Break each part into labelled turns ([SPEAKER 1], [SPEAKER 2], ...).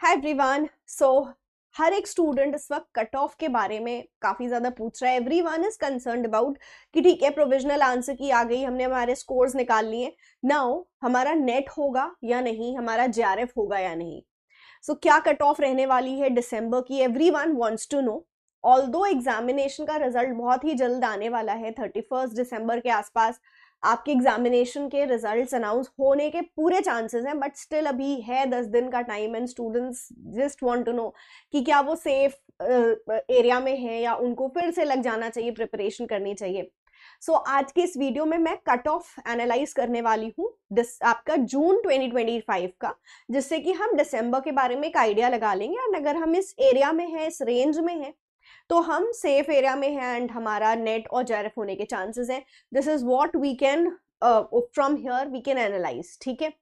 [SPEAKER 1] Hi everyone. हर एक student इस वक्त कट ऑफ के बारे में काफी ज्यादा पूछ रहा है। एवरीवन इज कंसर्न्ड अबाउट कि ठीक है, प्रोविजनल आंसर की आ गई, हमने हमारे स्कोर्स निकाल लिए, नाउ हमारा नेट होगा या नहीं, हमारा जेआरएफ होगा या नहीं। क्या कट ऑफ रहने वाली है दिसंबर की, everyone wants to know. Although examination का रिजल्ट बहुत ही जल्द आने वाला है, 31 दिसंबर के आसपास आपके एग्जामिनेशन के रिजल्ट्स अनाउंस होने के पूरे चांसेस हैं, बट स्टिल अभी है 10 दिन का time and students just want to know कि क्या वो सेफ एरिया में है या उनको फिर से लग जाना चाहिए, प्रिपरेशन करनी चाहिए। आज की इस वीडियो में मैं कट ऑफ एनालाइज करने वाली हूँ आपका जून 2025 का, जिससे कि हम दिसंबर के बारे में एक आइडिया लगा लेंगे। और अगर हम इस एरिया में हैं, इस रेंज में हैं, तो हम सेफ एरिया में हैं एंड हमारा नेट और जेआरएफ होने के चांसेस हैं। This is what we can from here we can analyse. ठीक है,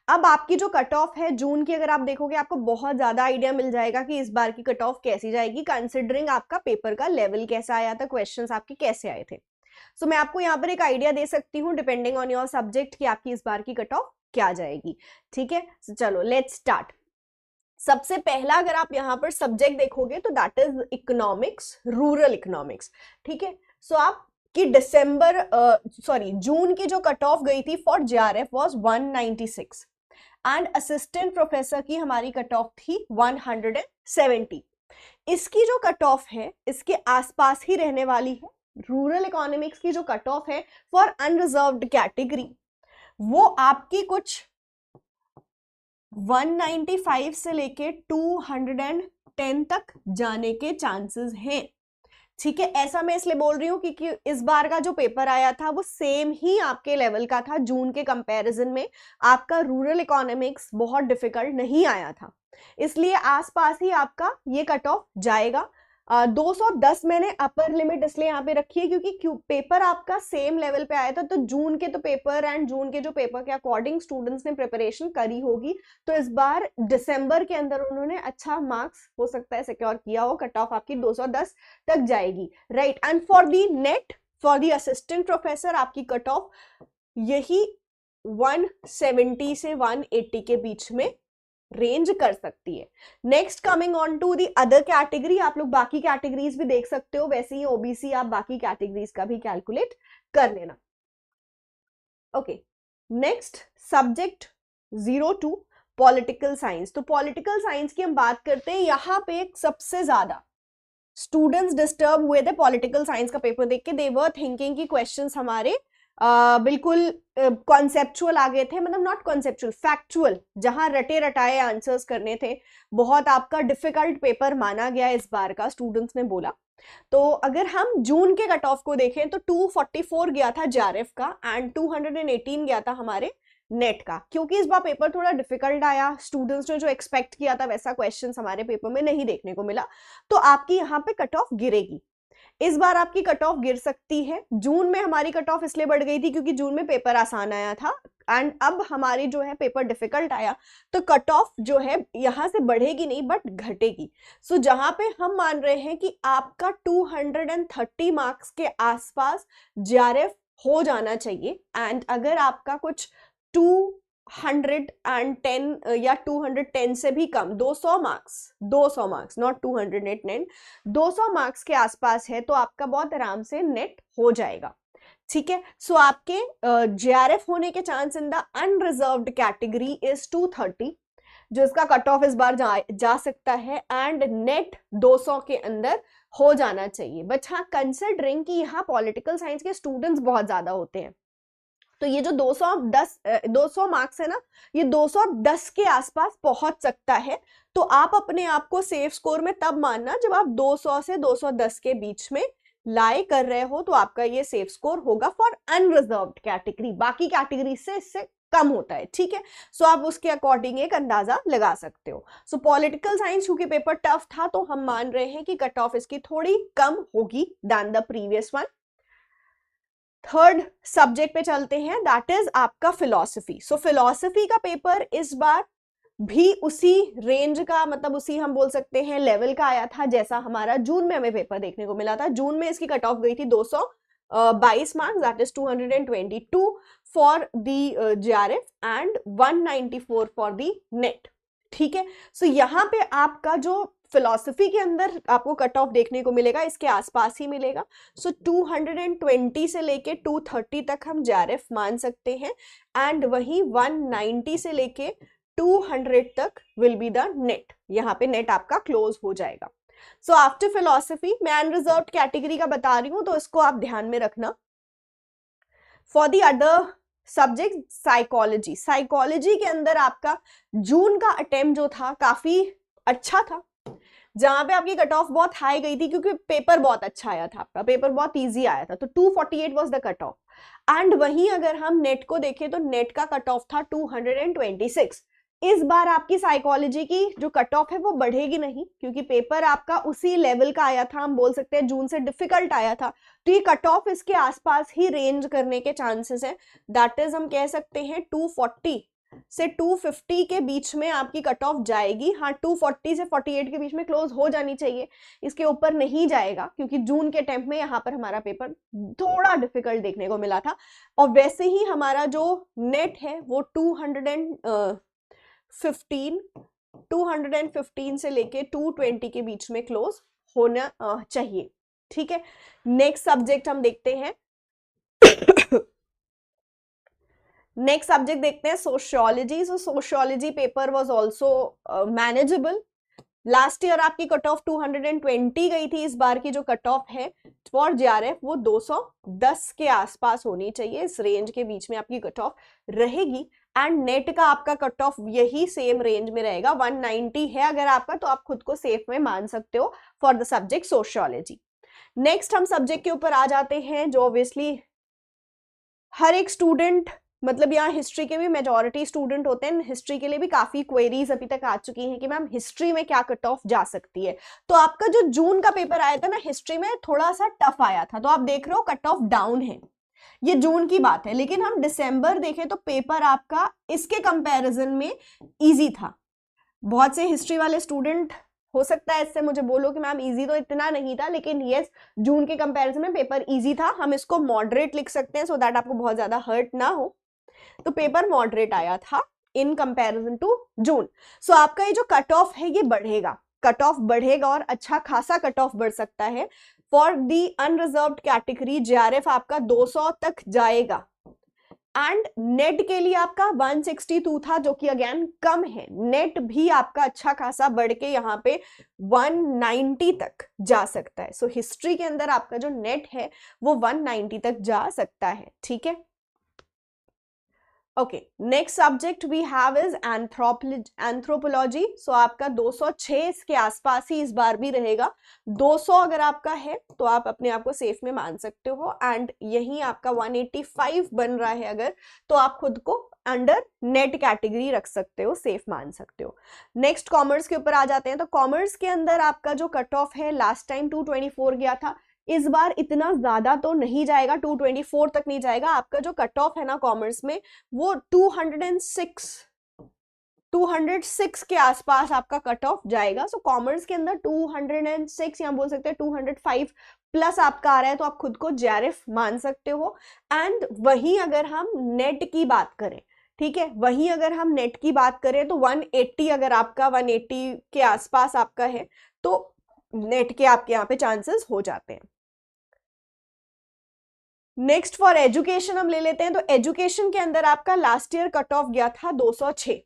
[SPEAKER 1] अब आपकी जो कट ऑफ है जून की, अगर आप देखोगे आपको बहुत ज्यादा आइडिया मिल जाएगा कि इस बार की कट ऑफ कैसी जाएगी, कंसिडरिंग आपका पेपर का लेवल कैसा आया था, क्वेश्चंस आपके कैसे आए थे। मैं आपको यहाँ पर एक आइडिया दे सकती हूँ डिपेंडिंग ऑन योर सब्जेक्ट कि आपकी इस बार की कट ऑफ क्या जाएगी। ठीक है, चलो लेट्स स्टार्ट। सबसे पहला अगर आप यहाँ पर सब्जेक्ट देखोगे तो that is economics, rural economics. ठीक है, आपकी जून की जो कट ऑफ गई थी for JRF was 196 and assistant professor की हमारी कट ऑफ थी 170। इसकी जो कट ऑफ है इसके आसपास ही रहने वाली है। रूरल इकोनॉमिक्स की जो कट ऑफ है फॉर अनरिजर्व्ड कैटेगरी वो आपकी कुछ 195 से लेके 210 तक जाने के चांसेस हैं। ठीक है, ऐसा मैं इसलिए बोल रही हूँ क्योंकि इस बार का जो पेपर आया था वो सेम ही आपके लेवल का था। जून के कंपैरिजन में आपका रूरल इकोनॉमिक्स बहुत डिफिकल्ट नहीं आया था, इसलिए आसपास ही आपका ये कट ऑफ जाएगा। 210 मैंने अपर लिमिट इसलिए यहाँ पे रखी है क्योंकि पेपर आपका सेम लेवल पे आया था, तो जून के तो पेपर एंड जून के जो पेपर के अकॉर्डिंग स्टूडेंट्स ने प्रिपरेशन करी होगी, तो इस बार दिसंबर के अंदर उन्होंने अच्छा मार्क्स हो सकता है सिक्योर किया हो। कट ऑफ आपकी 210 तक जाएगी, right. And for the net, for the assistant professor आपकी कट ऑफ यही 170 से 180 के बीच में रेंज कर सकती है। Next coming on to the other category, आप लोग बाकी कैटेगरीज भी देख सकते हो, वैसे ही ओबीसी आप बाकी कैटेगरीज का भी कैलकुलेट कर लेना। Okay, next subject 02 political science. तो पॉलिटिकल साइंस की हम बात करते हैं, यहां पे सबसे ज्यादा स्टूडेंट्स डिस्टर्ब हुए थे पॉलिटिकल साइंस का पेपर देख के। दे वर थिंकिंग कि क्वेश्चंस हमारे बिल्कुल कॉन्सेप्चुअल आ गए थे, मतलब नॉट कॉन्सेप्चुअल, फैक्चुअल, जहां रटे रटाए आंसर्स करने थे। बहुत आपका डिफिकल्ट पेपर माना गया इस बार का, स्टूडेंट्स ने बोला। तो अगर हम जून के कट ऑफ को देखें तो 244 गया था जेआरएफ का एंड 218 गया था हमारे नेट का, क्योंकि इस बार पेपर थोड़ा डिफिकल्ट आया। स्टूडेंट्स ने जो एक्सपेक्ट किया था वैसा क्वेश्चंस हमारे पेपर में नहीं देखने को मिला, तो आपकी यहाँ पे कट ऑफ गिरेगी। इस बार आपकी कट ऑफ गिर सकती है। जून में हमारी कट ऑफ इसलिए बढ़ गई थी क्योंकि जून में पेपर आसान आया था एंड अब हमारी जो है पेपर डिफिकल्ट आया, तो कट ऑफ जो है यहां से बढ़ेगी नहीं बट घटेगी। जहां पे हम मान रहे हैं कि आपका 230 मार्क्स के आसपास जेआरएफ हो जाना चाहिए, एंड अगर आपका कुछ 210 या 210 से भी कम, 200 मार्क्स नॉट 210, 200 मार्क्स के आसपास है, तो आपका बहुत आराम से नेट हो जाएगा। ठीक है, आपके जेआरएफ होने के chance in the unreserved category is 230, जो इसका कट ऑफ इस बार जा सकता है, एंड नेट 200 के अंदर हो जाना चाहिए। बट हाँ, कंसिडरिंग कि यहाँ पॉलिटिकल साइंस के स्टूडेंट्स बहुत ज्यादा होते हैं, तो ये जो 200 मार्क्स है ना, ये 210 के आसपास पहुंच सकता है। तो आप अपने आप को सेफ स्कोर में तब मानना जब आप 200 से 210 के बीच में लाई कर रहे हो, तो आपका ये सेफ स्कोर होगा फॉर अनरिजर्व्ड कैटेगरी। बाकी कैटेगरी से इससे कम होता है। ठीक है, आप उसके अकॉर्डिंग एक अंदाजा लगा सकते हो। पॉलिटिकल साइंस क्योंकि पेपर टफ था, तो हम मान रहे हैं कि कट ऑफ इसकी थोड़ी कम होगी than the previous one. Third subject पे चलते हैं, दैट इज आपका फिलॉसफी। फिलॉसफी का पेपर इस बार भी उसी रेंज का, मतलब उसी हम बोल सकते हैं लेवल का आया था जैसा हमारा जून में हमें पेपर देखने को मिला था। जून में इसकी कट ऑफ गई थी 222 marks, that is 222 for the JRF and 194 for the net. ठीक है। सो यहाँ पे आपका जो फिलॉसफी के अंदर आपको कट ऑफ देखने को मिलेगा इसके आसपास ही मिलेगा। सो 220 से लेके 230 तक हम जेआरएफ मान सकते हैं, एंड वही 190 से लेके 200 तक विल बी द नेट। यहाँ पे नेट आपका क्लोज हो जाएगा। सो आफ्टर फिलॉसफी मैं अनरिजर्व्ड कैटेगरी का बता रही हूं, तो इसको आप ध्यान में रखना। For the other subject psychology, psychology के अंदर आपका जून का अटेम्प्ट जो था काफी अच्छा था, जहां पे आपकी कट ऑफ बहुत हाई गई थी क्योंकि पेपर बहुत अच्छा आया था, आपका पेपर बहुत इजी आया था, तो 248 was the cut off. And वहीं अगर हम नेट को देखें तो नेट का कट ऑफ था 226। इस बार आपकी साइकोलॉजी की जो कट ऑफ है वो बढ़ेगी नहीं, क्योंकि पेपर आपका उसी लेवल का आया था, हम बोल सकते हैं जून से डिफिकल्ट आया था, तो ये कट ऑफ इसके आसपास ही रेंज करने के चांसेस है। दैट इज हम कह सकते हैं 240 से 250 के बीच में आपकी कट ऑफ जाएगी। हाँ, 240 से 48 के बीच में क्लोज हो जानी चाहिए, इसके ऊपर नहीं जाएगा, क्योंकि जून के अटेम्प्ट में यहाँ पर हमारा पेपर थोड़ा डिफिकल्ट देखने को मिला था। और वैसे ही हमारा जो नेट है वो 215 से लेके 220 के बीच में क्लोज होना चाहिए। ठीक है, नेक्स्ट सब्जेक्ट हम देखते हैं। नेक्स्ट सब्जेक्ट देखते हैं sociology. So sociology paper was also manageable. Last year आपकी कट ऑफ 220 गई थी, इस बार की जो कट ऑफ है फॉर जेआरएफ वो 210 के आसपास होनी चाहिए, इस रेंज के बीच में आपकी कट ऑफ रहेगी। एंड नेट का आपका कट ऑफ यही सेम रेंज में रहेगा, 190 है अगर आपका, तो आप खुद को सेफ में मान सकते हो for the subject sociology. Next हम सब्जेक्ट के ऊपर आ जाते हैं जो ऑब्वियसली हर एक स्टूडेंट, मतलब यहाँ हिस्ट्री के भी मेजॉरिटी स्टूडेंट होते हैं, हिस्ट्री के लिए भी काफी क्वेरीज अभी तक आ चुकी हैं कि मैम हिस्ट्री में क्या कट ऑफ जा सकती है। तो आपका जो जून का पेपर आया था ना हिस्ट्री में, थोड़ा सा टफ आया था, तो आप देख रहे हो कट ऑफ डाउन है, ये जून की बात है। लेकिन हम दिसंबर देखें तो पेपर आपका इसके कंपैरिजन में इजी था। बहुत से हिस्ट्री वाले स्टूडेंट हो सकता है इससे मुझे बोलो कि मैम इजी तो इतना नहीं था, लेकिन यस जून के कंपैरिजन में पेपर इजी था। हम इसको मॉडरेट लिख सकते हैं सो दैट आपको बहुत ज्यादा हर्ट ना हो। तो पेपर मॉडरेट आया था इन कंपैरिजन टू जून। सो आपका ये जो कट ऑफ है ये बढ़ेगा, कट ऑफ बढ़ेगा और अच्छा खासा कट ऑफ बढ़ सकता है। For the unreserved category JRF आपका 200 तक जाएगा, एंड नेट के लिए आपका 162 था जो कि अगेन कम है। नेट भी आपका अच्छा खासा बढ़ के यहाँ पे 190 तक जा सकता है। सो हिस्ट्री के अंदर आपका जो नेट है वो 190 तक जा सकता है। ठीक है, okay, next subject we have is anthropology. So आपका 206 के आसपास ही इस बार भी रहेगा। 200 अगर आपका है तो आप अपने आप को सेफ में मान सकते हो, एंड यही आपका 185 बन रहा है अगर, तो आप खुद को अंडर नेट कैटेगरी रख सकते हो, सेफ मान सकते हो। नेक्स्ट कॉमर्स के ऊपर आ जाते हैं। तो कॉमर्स के अंदर आपका जो कट ऑफ है लास्ट टाइम 224 गया था, इस बार इतना ज्यादा तो नहीं जाएगा, 224 तक नहीं जाएगा। आपका जो कट ऑफ है ना कॉमर्स में वो 206 के आसपास आपका कट ऑफ जाएगा। सो कॉमर्स के अंदर 206 या बोल सकते हैं 205 प्लस आपका आ रहा है, तो आप खुद को जेआरएफ मान सकते हो। एंड वही अगर हम नेट की बात करें, ठीक है, वही अगर हम नेट की बात करें तो 180 अगर आपका 180 के आसपास आपका है तो नेट के आपके यहाँ पे चांसेस हो जाते हैं। नेक्स्ट फॉर एजुकेशन हम ले लेते हैं। तो एजुकेशन के अंदर आपका लास्ट ईयर कट ऑफ गया था 206,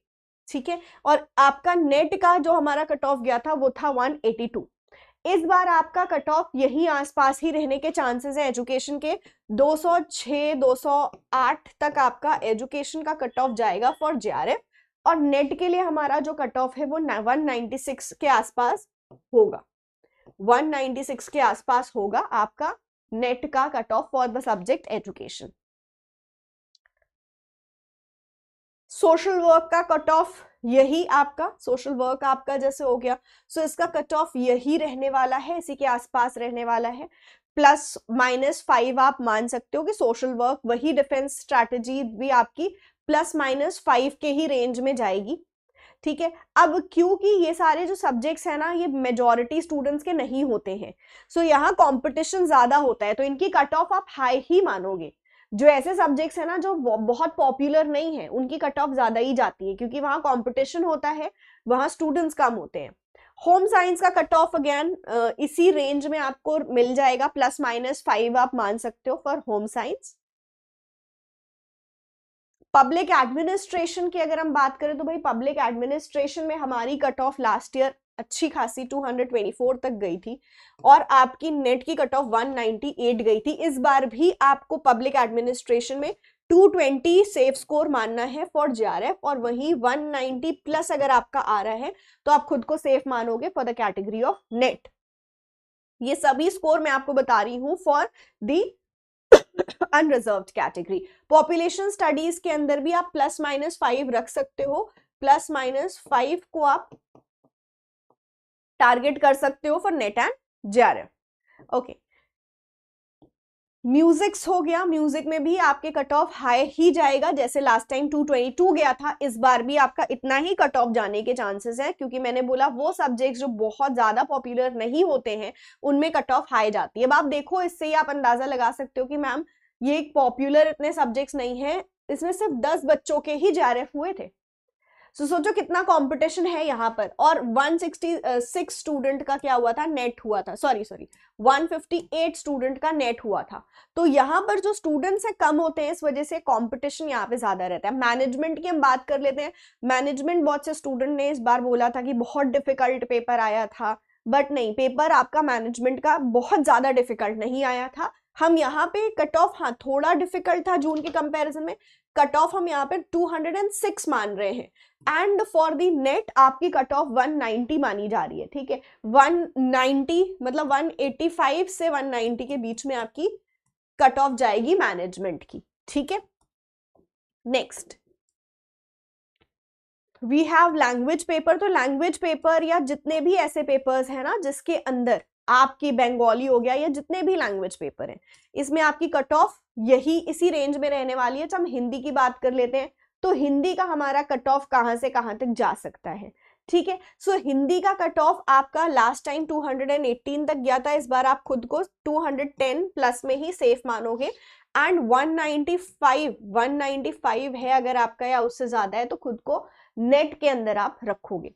[SPEAKER 1] ठीक है, और आपका नेट का जो हमारा कट ऑफ गया था वो था 182। इस बार आपका कट ऑफ यही आसपास ही रहने के चांसेस है एजुकेशन के, 206 208 तक आपका एजुकेशन का कट ऑफ जाएगा फॉर जेआरएफ। और नेट के लिए हमारा जो कट ऑफ है वो 196 के आसपास होगा, 196 के आसपास होगा आपका नेट का cut off for the subject education. Social work का कट ऑफ यही आपका, सोशल वर्क आपका जैसे हो गया, सो इसका कट ऑफ यही रहने वाला है, इसी के आसपास रहने वाला है, ±5 आप मान सकते हो कि सोशल वर्क, वही डिफेंस स्ट्रैटेजी भी आपकी ±5 के ही रेंज में जाएगी। ठीक है, अब क्योंकि ये सारे जो सब्जेक्ट्स है ना ये मेजॉरिटी स्टूडेंट्स के नहीं होते हैं, सो यहाँ कंपटीशन ज्यादा होता है, तो इनकी कट ऑफ आप हाई ही मानोगे। जो ऐसे सब्जेक्ट्स है ना जो बहुत पॉपुलर नहीं है उनकी कट ऑफ ज्यादा ही जाती है, क्योंकि वहां कंपटीशन होता है, वहां स्टूडेंट्स कम होते हैं। होम साइंस का कट ऑफ अगेन इसी रेंज में आपको मिल जाएगा, ±5 आप मान सकते हो for home science. Public administration की अगर हम बात करें तो भाई पब्लिक एडमिनिस्ट्रेशन में हमारी कट ऑफ लास्ट ईयर अच्छी खासी 224 तक गई थी और आपकी नेट की कट ऑफ 198 गई थी। इस बार भी आपको पब्लिक एडमिनिस्ट्रेशन में 220 सेफ स्कोर मानना है फॉर जेआरएफ, और वहीं 190 प्लस अगर आपका आ रहा है तो आप खुद को सेफ मानोगे for the category of net. ये सभी स्कोर मैं आपको बता रही हूं for the unreserved category. Population studies के अंदर भी आप ±5 रख सकते हो, ±5 को आप टारगेट कर सकते हो for net and JRF. Okay, musics हो गया, म्यूजिक में भी आपके कट ऑफ हाई ही जाएगा, जैसे लास्ट टाइम 222 गया था, इस बार भी आपका इतना ही कट ऑफ जाने के चांसेस हैं, क्योंकि मैंने बोला वो सब्जेक्ट्स जो बहुत ज्यादा पॉपुलर नहीं होते हैं उनमें कट ऑफ हाई जाती है। अब आप देखो, इससे ही आप अंदाजा लगा सकते हो कि मैम ये पॉपुलर इतने सब्जेक्ट्स नहीं है, इसमें सिर्फ 10 बच्चों के ही जेआरएफ हुए थे। तो सोचो कितना कंपटीशन है यहाँ पर। और 166 स्टूडेंट का क्या हुआ था, नेट हुआ था, सॉरी 158 स्टूडेंट का नेट हुआ था। तो यहाँ पर जो स्टूडेंट्स हैं कम होते हैं, इस वजह से कंपटीशन यहाँ पे ज्यादा रहता है। मैनेजमेंट की हम बात कर लेते हैं। मैनेजमेंट बहुत से स्टूडेंट ने इस बार बोला था कि बहुत डिफिकल्ट पेपर आया था, बट नहीं, पेपर आपका मैनेजमेंट का बहुत ज्यादा डिफिकल्ट नहीं आया था। हम यहाँ पे कट ऑफ, हाँ थोड़ा डिफिकल्ट था जून के कंपैरिजन में, कट ऑफ हम यहाँ पे 206 मान रहे हैं, एंड फॉर दी नेट आपकी कट ऑफ 190 मानी जा रही है। ठीक है, 190 मतलब 185 से 190 के बीच में आपकी कट ऑफ जाएगी मैनेजमेंट की। ठीक है, next we have language paper. तो लैंग्वेज पेपर या जितने भी ऐसे पेपर्स हैं ना जिसके अंदर आपकी बंगाली हो गया या जितने भी लैंग्वेज पेपर हैं, इसमें आपकी कट ऑफ यही इसी रेंज में रहने वाली है। तो हम हिंदी की बात कर लेते हैं, तो हिंदी का हमारा कट ऑफ कहां से कहां तक जा सकता है। ठीक है, सो हिंदी का कट ऑफ आपका लास्ट टाइम 218 तक गया था, इस बार आप खुद को 210 प्लस में ही सेफ मानोगे, एंड 195 है अगर आपका या उससे ज्यादा है तो खुद को नेट के अंदर आप रखोगे।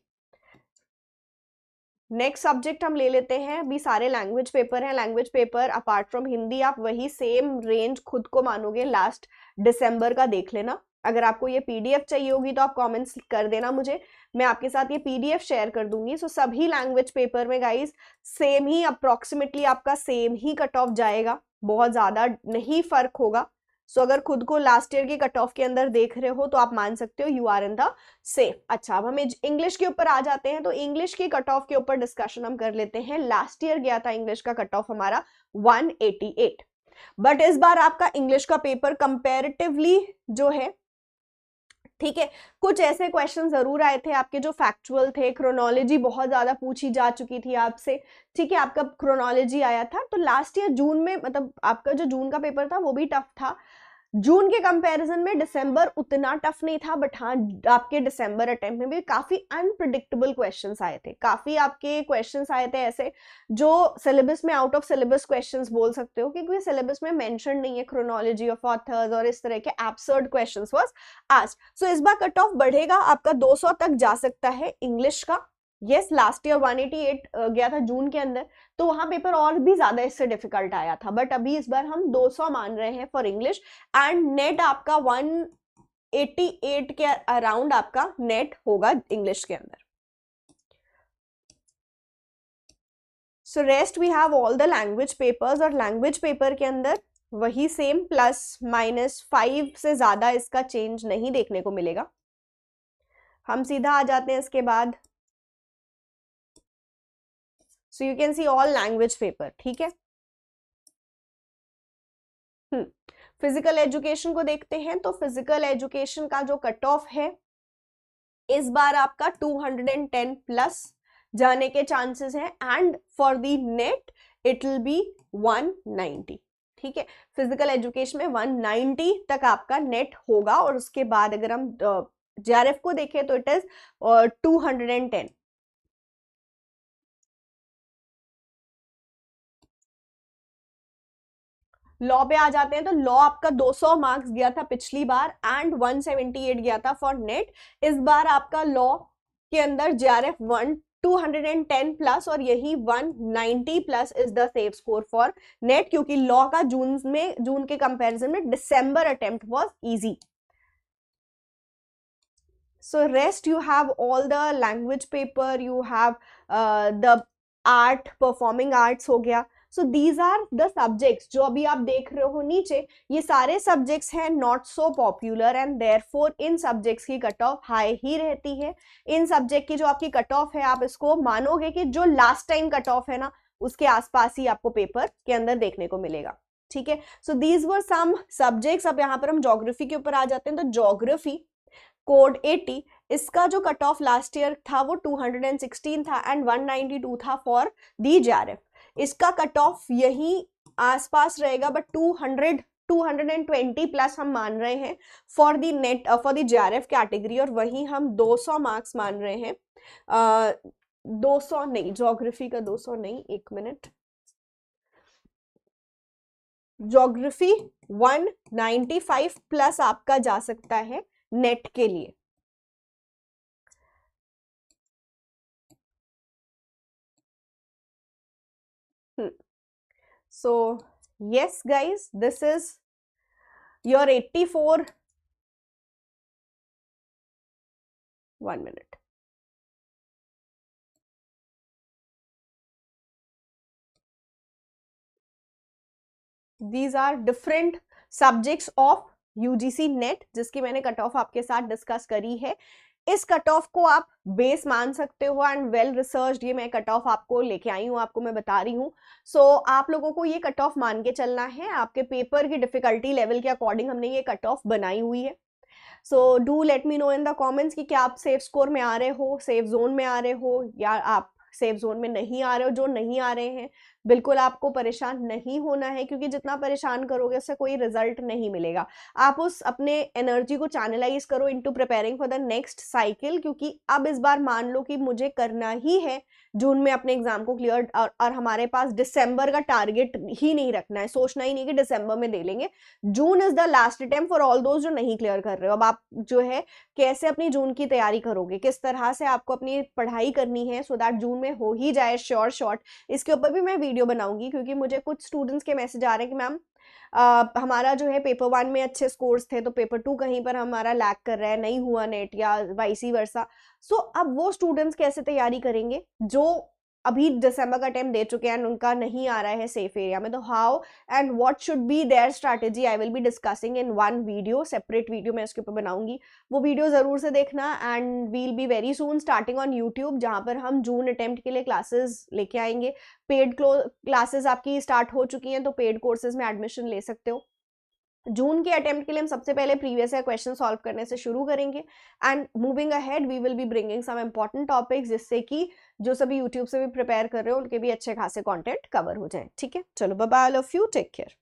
[SPEAKER 1] नेक्स्ट सब्जेक्ट हम ले लेते हैं, अभी सारे लैंग्वेज पेपर हैं। Language paper apart from Hindi आप वही सेम रेंज खुद को मानोगे लास्ट दिसंबर का, देख लेना। अगर आपको ये पीडीएफ चाहिए होगी तो आप कमेंट्स कर देना मुझे, मैं आपके साथ ये पीडीएफ शेयर कर दूंगी। सो सभी लैंग्वेज पेपर में गाइस सेम ही, अप्रोक्सीमेटली आपका सेम ही कट ऑफ जाएगा, बहुत ज्यादा नहीं फर्क होगा। सो अगर खुद को लास्ट ईयर के कट ऑफ के अंदर देख रहे हो तो आप मान सकते हो you are in the safe. अच्छा, अब हम इंग्लिश के ऊपर आ जाते हैं, तो इंग्लिश की कट ऑफ के ऊपर डिस्कशन हम कर लेते हैं। लास्ट ईयर गया था इंग्लिश का कट ऑफ हमारा 188, बट इस बार आपका इंग्लिश का पेपर कंपैरेटिवली जो है, ठीक है, कुछ ऐसे क्वेश्चन जरूर आए थे आपके जो फैक्चुअल थे। क्रोनोलॉजी बहुत ज्यादा पूछी जा चुकी थी आपसे, ठीक है, आपका क्रोनोलॉजी आया था। तो लास्ट ईयर जून में, मतलब आपका जो जून का पेपर था वो भी टफ था। जून के कंपैरिजन में दिसंबर उतना टफ नहीं था, बट हाँ आपके दिसंबर अटेम्प्ट में भी काफी अनप्रिडिक्टेबल क्वेश्चंस आए थे। काफी आपके क्वेश्चंस आए थे ऐसे जो सिलेबस में आउट ऑफ सिलेबस क्वेश्चंस बोल सकते हो, क्योंकि सिलेबस में मेंशन नहीं है क्रोनोलॉजी ऑफ ऑथर्स, और इस तरह के एब्सर्ड क्वेश्चंस वाज आस्क्ड। सो इस बार कट ऑफ बढ़ेगा, आपका 200 तक जा सकता है इंग्लिश का। यस, लास्ट ईयर 188 गया था जून के अंदर, तो वहां पेपर और भी ज्यादा इससे डिफिकल्ट आया था, बट अभी इस बार हम 200 मान रहे हैं फॉर इंग्लिश, एंड नेट आपका 188 के अराउंड आपका नेट होगा इंग्लिश के अंदर। So rest we have all the language papers, और लैंग्वेज पेपर के अंदर वही सेम ±5 से ज्यादा इसका चेंज नहीं देखने को मिलेगा। हम सीधा आ जाते हैं इसके बाद, so you can see all language paper. ठीक है, फिजिकल एजुकेशन को देखते हैं। तो फिजिकल एजुकेशन का जो कट ऑफ है इस बार आपका 210 प्लस जाने के चांसेस हैं, and for the net it will be 190। ठीक है, फिजिकल एजुकेशन में 190 तक आपका नेट होगा, और उसके बाद अगर हम जेआरएफ को देखें तो इट इज 210। लॉ पे आ जाते हैं, तो लॉ आपका 200 मार्क्स गया था पिछली बार, एंड 178 गया था फॉर नेट। इस बार आपका लॉ के अंदर JRF 210 प्लस और यही 190 plus is the safe score for NET, क्योंकि लॉ का जून के कंपैरिजन में दिसंबर attempt was easy. So rest you have all the language paper, you have the art, performing arts हो गया. So these are the subjects जो अभी आप देख रहे हो नीचे, ये सारे subjects हैं not so popular and therefore in subjects की कट ऑफ हाई ही रहती है. इन subject की जो आपकी कट ऑफ है, आप इसको मानोगे कि जो लास्ट टाइम कट ऑफ है ना, उसके आसपास ही आपको पेपर के अंदर देखने को मिलेगा. ठीक है. So these were some subjects. अब यहाँ पर हम ज्योग्राफी के ऊपर आ जाते हैं. तो ज्योग्राफी कोड 80, इसका जो कट ऑफ लास्ट ईयर था वो 216 था एंड 192 था फॉर दी JRF. इसका कट ऑफ यही आसपास रहेगा, बट 220 प्लस हम मान रहे हैं for the net for the JRF category, और वही हम 200 मार्क्स मान रहे हैं. 200 नहीं, ज्योग्राफी का 200 नहीं, एक मिनट. ज्योग्राफी 195 प्लस आपका जा सकता है नेट के लिए. So yes guys, this is your 84. 1 minute. These are different subjects of UGC net, जिसकी मैंने कट ऑफ आपके साथ डिस्कस करी है. इस कट ऑफ को आप बेस मान सकते हो एंड वेल रिसर्च्ड ये मैं कट ऑफ आपको लेके आई हूँ, आपको मैं बता रही हूँ. सो आप लोगों को ये कट ऑफ मान के चलना है. आपके पेपर की डिफिकल्टी लेवल के अकॉर्डिंग हमने ये कट ऑफ बनाई हुई है. So do let me know in the comments कि क्या आप सेफ स्कोर में आ रहे हो, सेफ जोन में आ रहे हो, या आप सेफ जोन में नहीं आ रहे हो. जो नहीं आ रहे हैं, बिल्कुल आपको परेशान नहीं होना है, क्योंकि जितना परेशान करोगे उससे कोई रिजल्ट नहीं मिलेगा. आप उस अपने एनर्जी को चैनलाइज करो into preparing for the next cycle, क्योंकि अब इस बार मान लो कि मुझे करना ही है जून में अपने एग्जाम को क्लियर, और हमारे पास दिसंबर का टारगेट ही नहीं रखना है. सोचना ही नहीं कि दिसंबर में दे लेंगे. June is the last attempt for all those जो नहीं क्लियर कर रहे हो. अब आप जो है कैसे अपनी जून की तैयारी करोगे, किस तरह से आपको अपनी पढ़ाई करनी है सो दैट जून में हो ही जाए श्योर शॉट. इसके ऊपर भी मैं वीडियो बनाऊंगी, क्योंकि मुझे कुछ स्टूडेंट्स के मैसेज आ रहे हैं कि मैम हमारा जो है पेपर 1 में अच्छे स्कोर्स थे तो पेपर 2 कहीं पर हमारा लैग कर रहा है, नहीं हुआ नेट, या वाइसी वर्सा. सो अब वो स्टूडेंट्स कैसे तैयारी करेंगे जो अभी दिसंबर का टाइम दे चुके हैं, उनका नहीं आ रहा है सेफ एरिया में. तो how and what should be there strategy I will be discussing in one video, separate video मैं इसके ऊपर बनाऊंगी. वो वीडियो जरूर से देखना and we'll be very soon starting on YouTube, जहां पर हम जून अटेम्प्ट के लिए क्लासेस लेके आएंगे. पेड क्लासेस आपकी स्टार्ट हो चुकी हैं, तो पेड कोर्सेज में एडमिशन ले सकते हो. जून के अटेम्प्ट के लिए हम सबसे पहले प्रीवियस ईयर क्वेश्चन सॉल्व करने से शुरू करेंगे and moving ahead we will be bringing some important topics, जिससे कि जो सभी यूट्यूब से भी प्रिपेयर कर रहे हो उनके भी अच्छे खासे कंटेंट कवर हो जाए. ठीक है, चलो bye bye, I love you, take care.